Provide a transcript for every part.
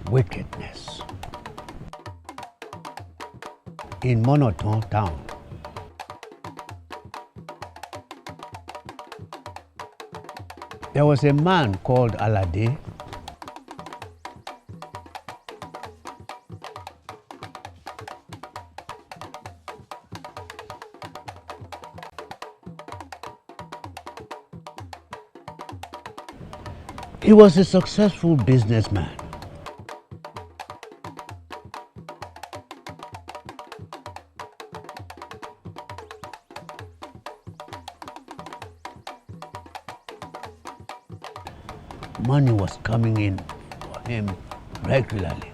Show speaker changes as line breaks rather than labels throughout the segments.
wickedness. In Monotone town, there was a man called Alade. He was a successful businessman. Money was coming in for him regularly.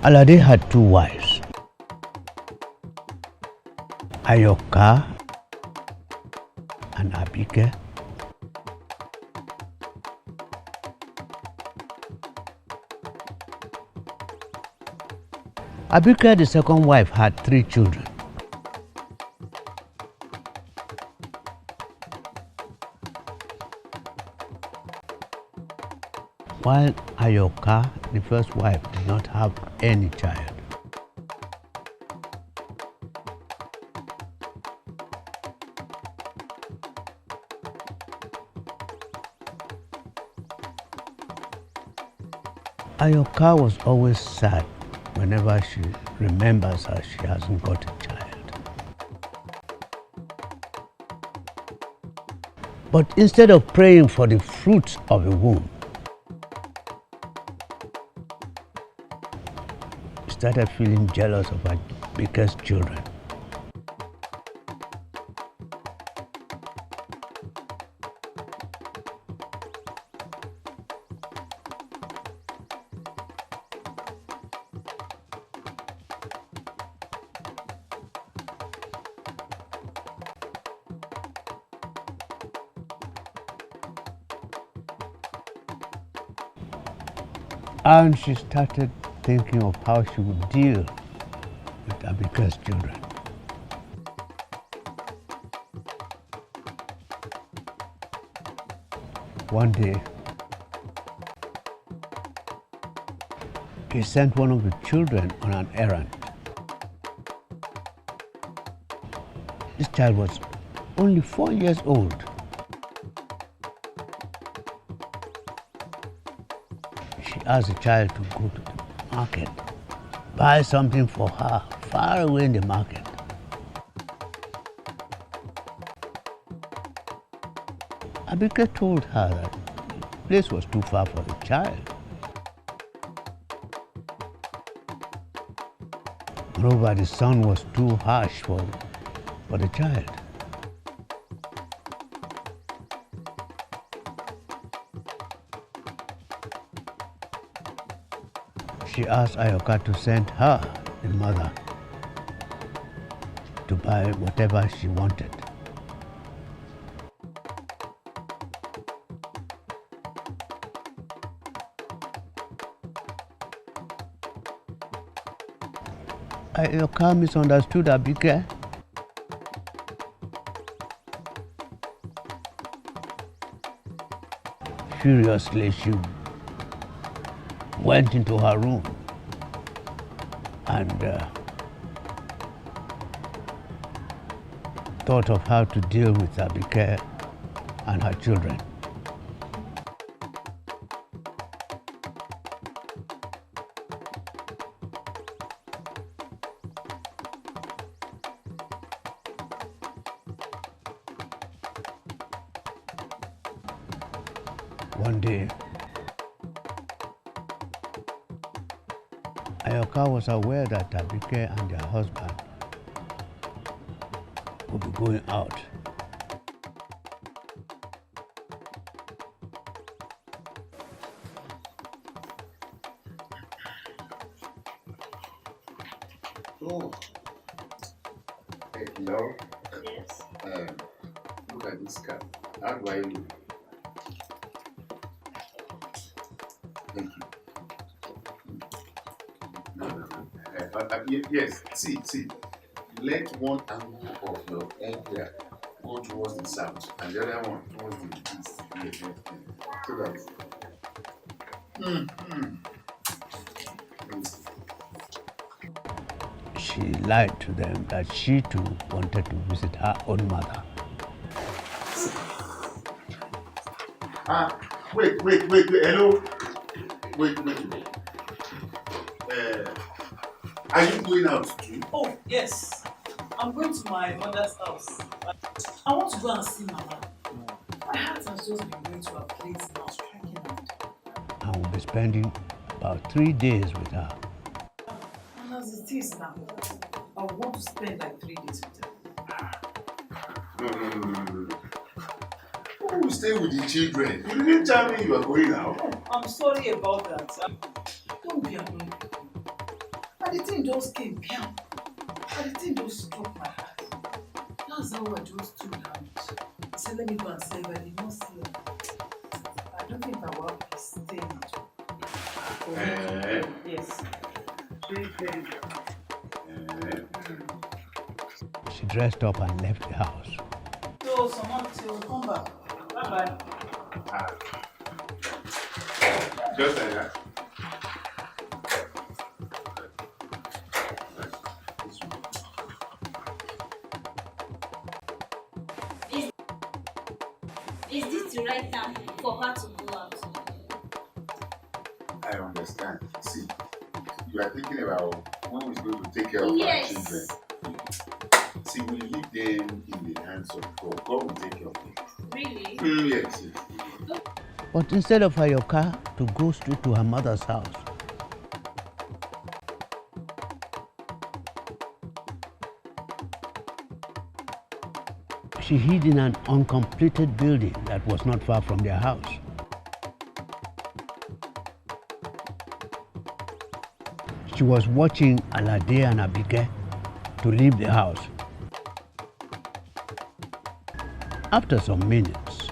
Alade had two wives, Ayoka and Abike. Abike, the second wife, had 3 children. While Ayoka, the first wife, did not have any child. Ayoka was always sad whenever she remembers that she hasn't got a child. But instead of praying for the fruits of the womb, she started feeling jealous of her biggest children. And she started thinking of how she would deal with Abike's children. One day, he sent one of the children on an errand. This child was only 4 years old. She asked the child to go to the market, buy something for her far away in the market. Abike told her that the place was too far for the child. Moreover, the sun was too harsh for the child. She asked Ayoka to send her, the mother, to buy whatever she wanted. Ayoka misunderstood Abike. Furiously, she went into her room and thought of how to deal with Abike and her children. One day, Ayoka was aware that Abike and their husband would be going out.
Oh, hey, hello.
Yes.
Look at this car. How do I look? Thank you. No, no, no. Yes, see. Let one angle of your head here go towards the south, and the other one towards the east. Yes, yes, yes. So that. Let me see.
She lied to them that she too wanted to visit her own mother.
Wait. Hello. Wait. Are you going out too?
Oh, yes. I'm going to my mother's house. I want to go and see Mama. My heart has just been going to a place now, striking out.
I will be spending about 3 days with her.
And as it is now, I want to spend like 3 days with her.
No. Who will stay with the children? You didn't tell me you are going out.
Oh, I'm sorry about that. Don't be annoyed. And the thing just came down. And the thing just struck my heart. That's how I just stood out. I said, let me go and say, but I did not see her. I don't think I will have to stay with. Yes. Very good.
She dressed up and left the house.
So someone will come back. Bye-bye.
Just like that.
Is this the right time for her to go out?
I understand. See, you are thinking about who is going to take care of our children. See, we leave them in the hands of God. God will take care of them.
Really?
Yes.
But instead of Ayoka to go straight to her mother's house, she hid in an uncompleted building that was not far from their house. She was watching Alade and Abike to leave the house. After some minutes,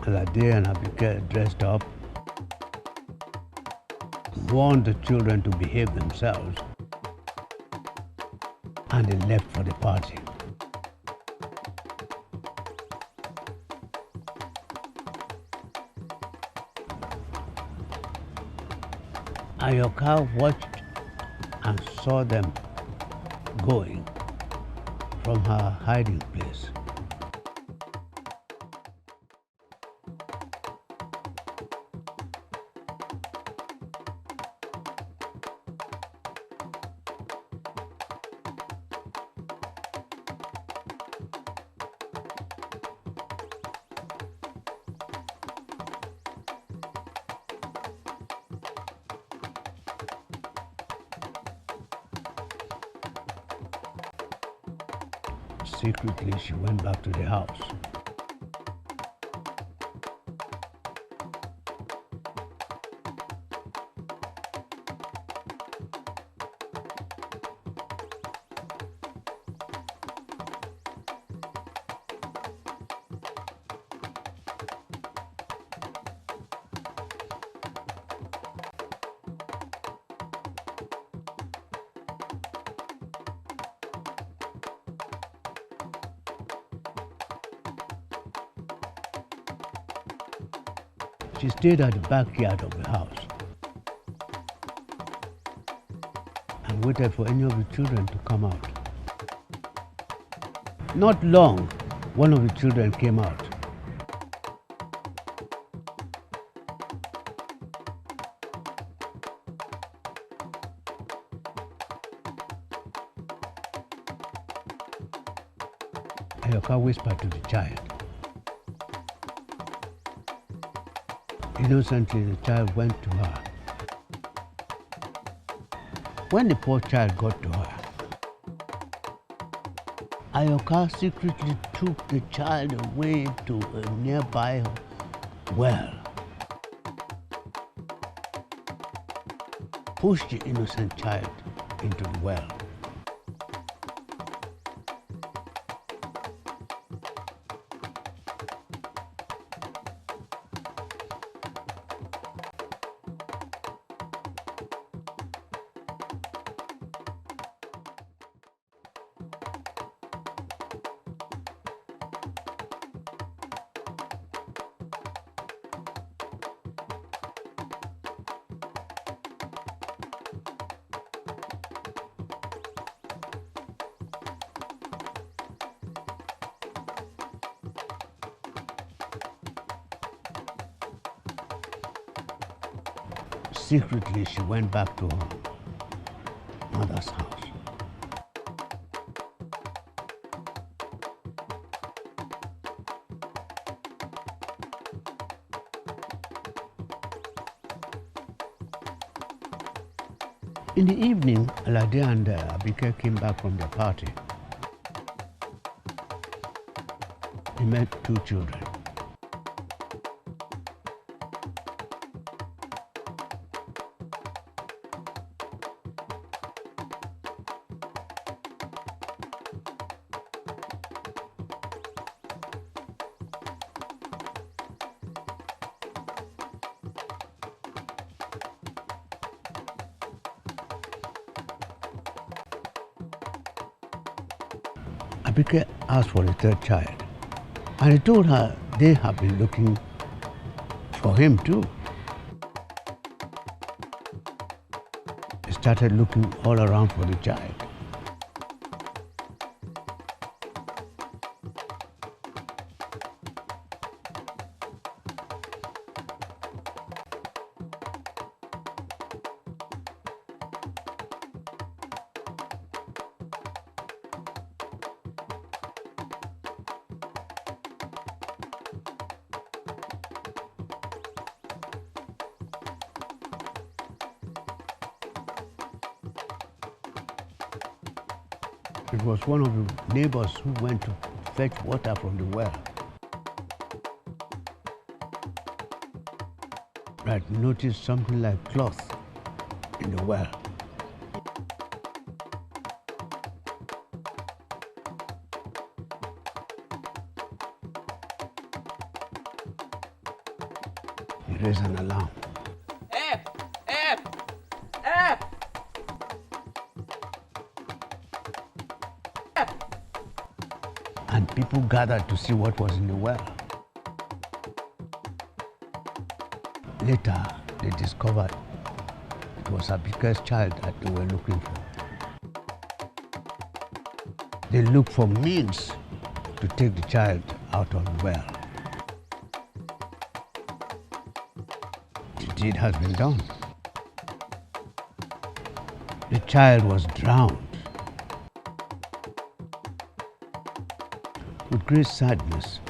Alade and Abike dressed up, warned the children to behave themselves, and they left for the party. Ayoka watched and saw them going from her hiding place. Secretly, she went back to the house. She stayed at the backyard of the house and waited for any of the children to come out. Not long, one of the children came out. Ayoka whispered to the child. Innocently, the child went to her. When the poor child got to her, Ayoka secretly took the child away to a nearby well, pushed the innocent child into the well. Secretly, she went back to her mother's house. In the evening, Alade and Abike came back from their party. They met two children. Abike asked for a third child, and he told her they have been looking for him too. They started looking all around for the child. It was one of the neighbors who went to fetch water from the well that noticed something like cloth in the well. He raised an alarm. And people gathered to see what was in the well. Later, they discovered it was Abike's child that they were looking for. They looked for means to take the child out of the well. The deed has been done. The child was drowned. With great sadness,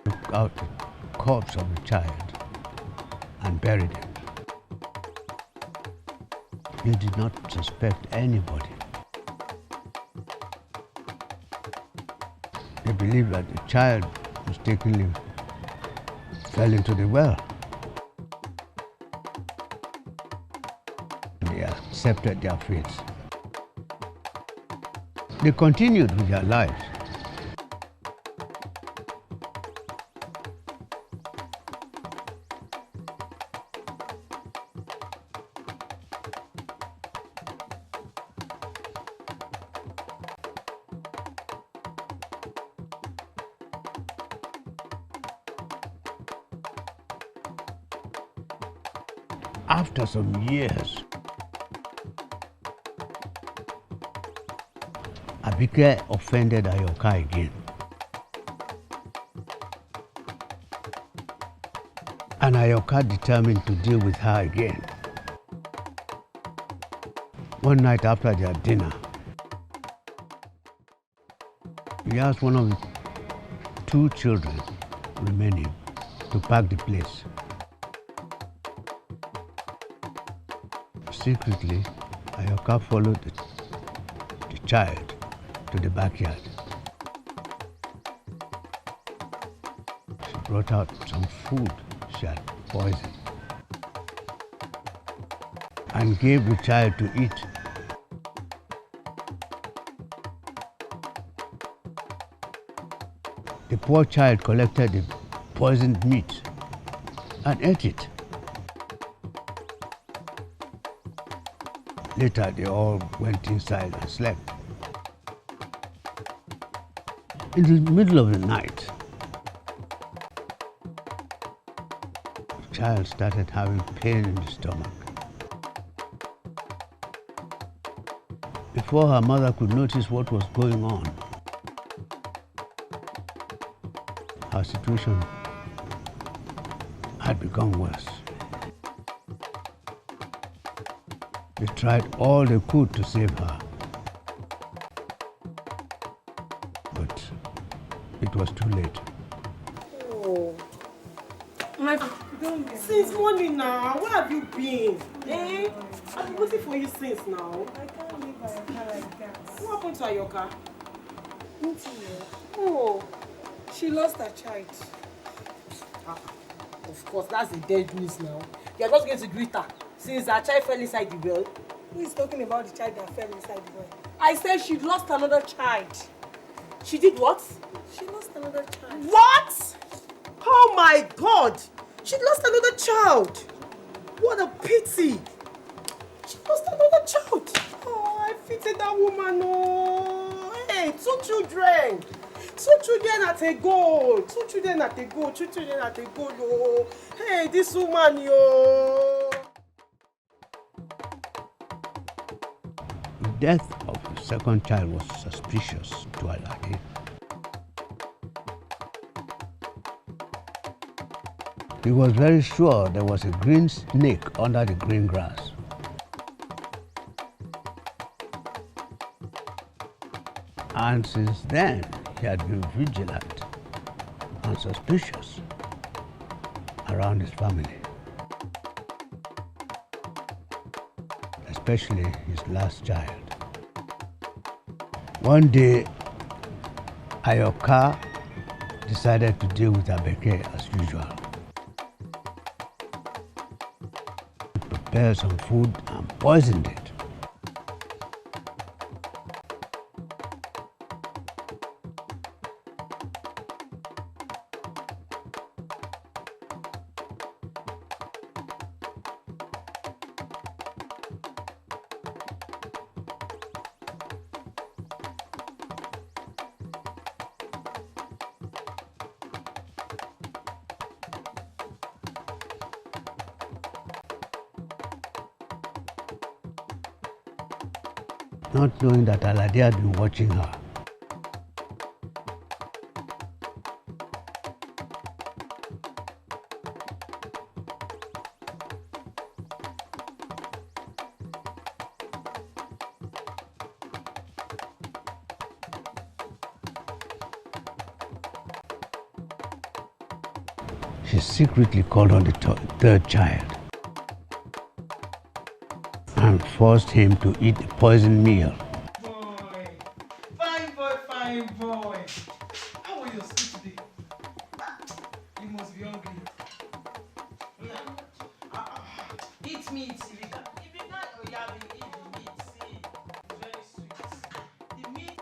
took out the corpse of the child and buried him. They did not suspect anybody. They believed that the child mistakenly fell into the well. They accepted their fates. They continued with their lives. After some years, Abike offended Ayoka again. And Ayoka determined to deal with her again. One night after their dinner, he asked one of the two children remaining to pack the place. Secretly, Ayoka followed the child to the backyard. She brought out some food she had poisoned and gave the child to eat. The poor child collected the poisoned meat and ate it. Later, they all went inside and slept. In the middle of the night, the child started having pain in the stomach. Before her mother could notice what was going on, her situation had become worse. They tried all they could to save her, but it was too late.
Oh, since morning now, where have you been? Eh? I've been waiting for you since now.
I can't leave Ayoka like that.
What happened to Ayoka?
Nothing yet.
Oh,
She lost her child.
of course, that's the dead news now. You're just going to greet her since her child fell inside the well.
Who is talking about the child that fell inside the well?
I said she lost another child. She did what?
She lost another child.
What? Oh my God! She lost another child. What a pity. She lost another child. Oh, I pity that woman. Oh, hey, 2 children. 2 children at a go. 2 children at a go. 2 children at a go. Yo. Hey, this woman, yo.
The death of the second child was suspicious to Alade. He was very sure there was a green snake under the green grass. And since then, he had been vigilant and suspicious around his family, especially his last child. One day, Ayoka decided to deal with Abeke as usual. He prepared some food and poisoned it. Not knowing that Alade had been watching her. She secretly called on the third child and forced him to eat the poisoned meal.
Boy, fine boy, fine boy. How will you sleep today? You must be hungry. Eat meat, Rika. If you not, oh yeah, we eat the meat. See, it's very sweet. The meat.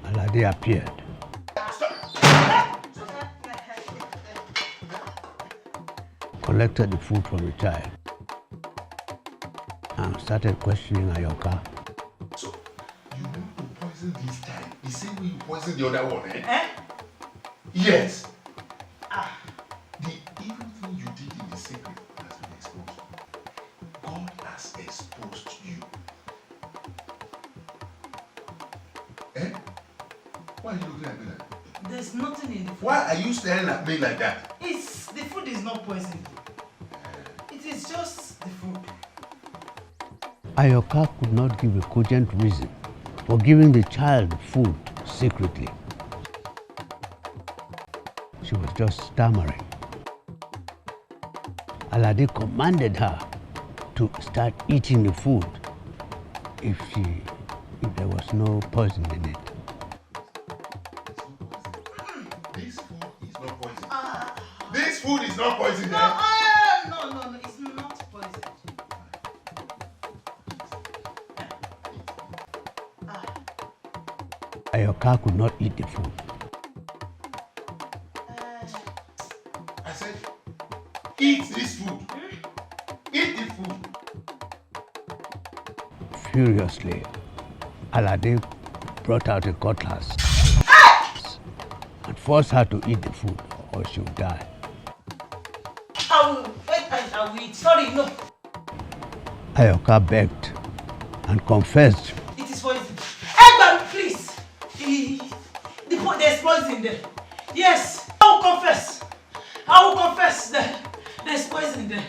Alade appeared. Collected the food from the child and started questioning Ayoka.
So, you want to poison this child the same way you poisoned the other one, eh?
Eh?
Yes. The evil thing you did in the secret has been exposed. God has exposed you. Eh? Why are you looking at me like that?
There's nothing in the food.
Why are you staring at me like that?
The food is not poisoned. It is just the food.
Ayoka could not give a cogent reason for giving the child food secretly. She was just stammering. Alade commanded her to start eating the food if there was no poison in it.
This food is not poison. This food is not poison.
No,
Eh?
no, it's not poisoned.
Ayoka could not eat the food.
I said, eat this food. Eat the food.
Furiously, Alade brought out a cutlass and forced her to eat the food or she would die.
I will eat. Sorry, no.
Ayoka begged and confessed.
It is poison. Edward, please. The there's poison there. Yes, I will confess. I will confess that there's poison there.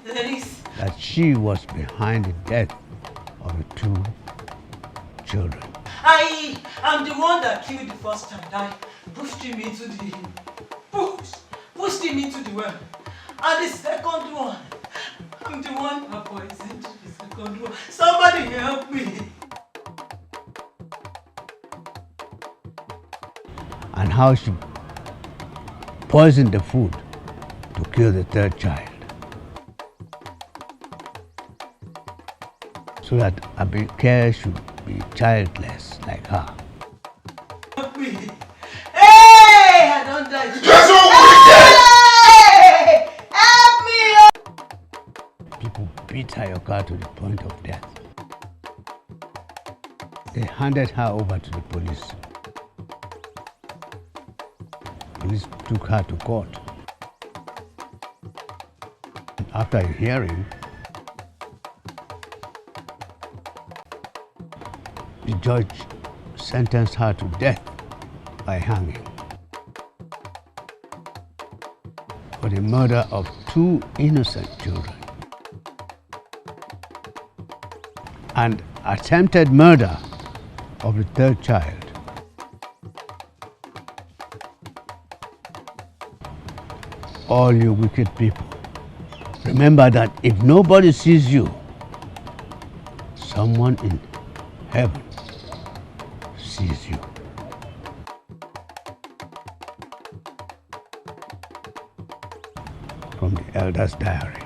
There is.
That she was behind the death of the two children.
I am the one that killed the first child. I pushed him into the well. And the second one, I'm the one that poisoned the second one. Somebody help me.
And how she poisoned the food to kill the third child. So that Abigail should be childless like her.
Help me. Hey! I don't die.
You're so wicked!
Hey! Help me!
People beat Ayoka to the point of death. They handed her over to the police. Police took her to court. After a hearing, the judge sentenced her to death by hanging for the murder of two innocent children and attempted murder of the third child. All you wicked people, remember that if nobody sees you, someone in heaven sees you. From the Elder's Diary.